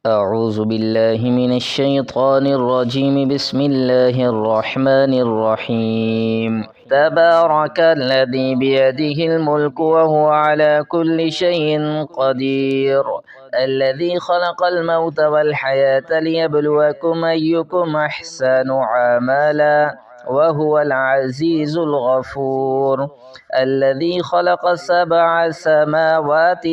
أعوذ بالله من الشيطان الرجيم. بسم الله الرحمن الرحيم. تبارك الذي بيده الملك وهو على كل شيء قدير، الذي خلق الموت والحياة ليبلوكم أيكم أحسن عملا وهو العزيز الغفور، الذي خلق 7 سماوات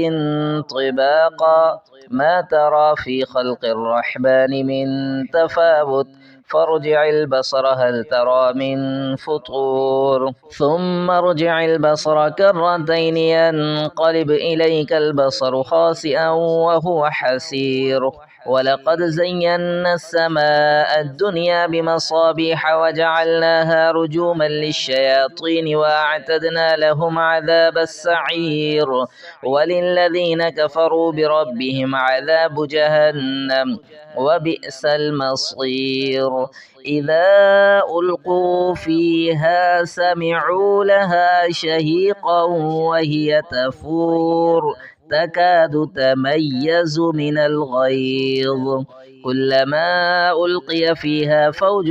طباقا، ما ترى في خلق الرحمن من تفاوت، فارجع البصر هل ترى من فطور، ثم ارجع البصر كرتين ينقلب إليك البصر خاسئا وهو حسير، ولقد زينا السماء الدنيا بمصابيح وجعلناها رجوما للشياطين وأعتدنا لهم عذاب السعير، وللذين كفروا بربهم عذاب جهنم وبئس المصير. إذا ألقوا فيها سمعوا لها شهيقا وهي تفور، تكاد تميز من الغيظ، كلما ألقي فيها فوج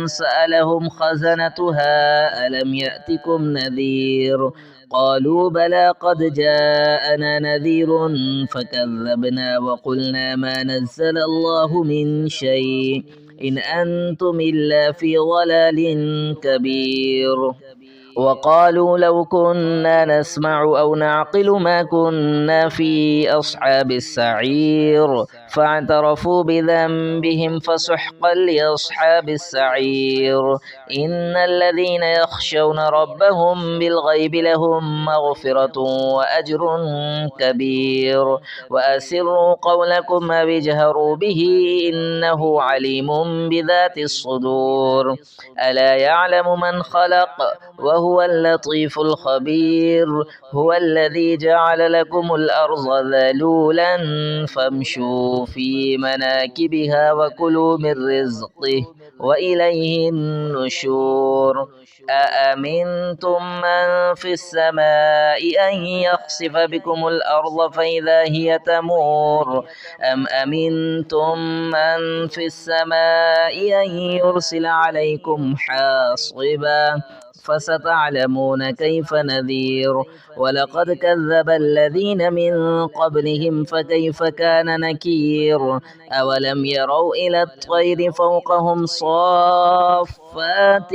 سألهم خزنتها ألم يأتكم نذير، قالوا بلى قد جاءنا نذير فكذبنا وقلنا ما نزل الله من شيء إن أنتم إلا في ضلال كبير. وقالوا لو كنا نسمع أو نعقل ما كنا في أصحاب السعير، فاعترفوا بذنبهم فسحقا لأصحاب السعير. إن الذين يخشون ربهم بالغيب لهم مغفرة وأجر كبير. وأسروا قولكم أو اجهروا به إنه عليم بذات الصدور. ألا يعلم من خلق وهو اللطيف الخبير. هو الذي جعل لكم الأرض ذلولا فامشوا في مناكبها وكلوا من رزقه وإليه النشور. أأمنتم من في السماء أن يخسف بكم الأرض فإذا هي تمور، أم أمنتم من في السماء أن يرسل عليكم حاصبا، فستعلمون كيف نذير. ولقد كذب الذين من قبلهم فكيف كان نكير. أولم يروا إلى الطير فوقهم صافات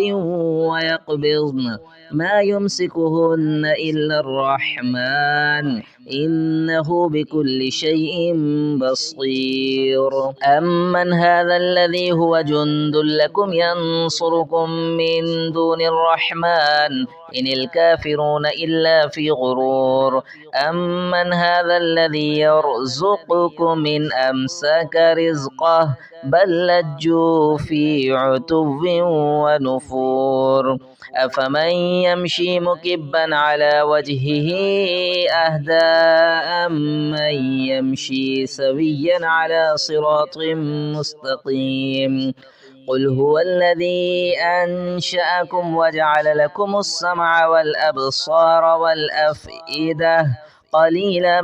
ويقبضن ما يمسكهن إلا الرحمن إنه بكل شيء بصير. أمن هذا الذي هو جند لكم ينصركم من دون الرحمن إن الكافرون إلا في غرور. أمن هذا الذي يرزقكم إن أمسك رزقه بل لجوا في عتو ونفور. أفمن يمشي مكبا على وجهه أهدى أمن يمشي سويا على صراط مستقيم. قل هو الذي أنشأكم وجعل لكم السمع والأبصار والأفئدة قليلا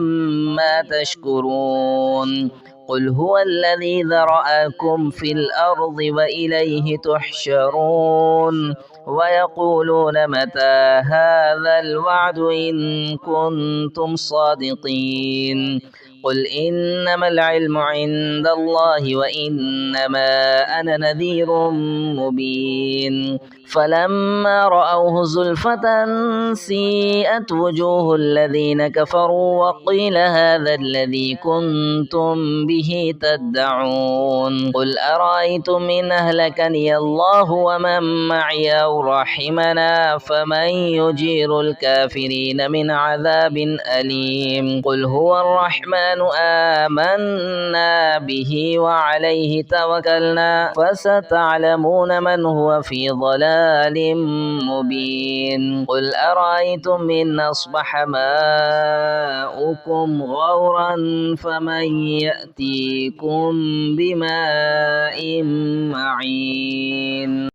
ما تشكرون. قل هو الذي ذرأكم في الأرض وإليه تحشرون. ويقولون متى هذا الوعد إن كنتم صادقين. قل إنما العلم عند الله وإنما أنا نذير مبين. فلما رأوه زلفة سيئت وجوه الذين كفروا وقيل هذا الذي كنتم به تدعون. قل أرأيتم إن أهلكني الله ومن معي أو رحمنا فمن يجير الكافرين من عذاب أليم. قل هو الرحمن آمنا به وعليه توكلنا فستعلمون من هو في ضلال مبين. قل أرأيتم إن أصبح ماؤكم غورا فمن يأتيكم بماء معين.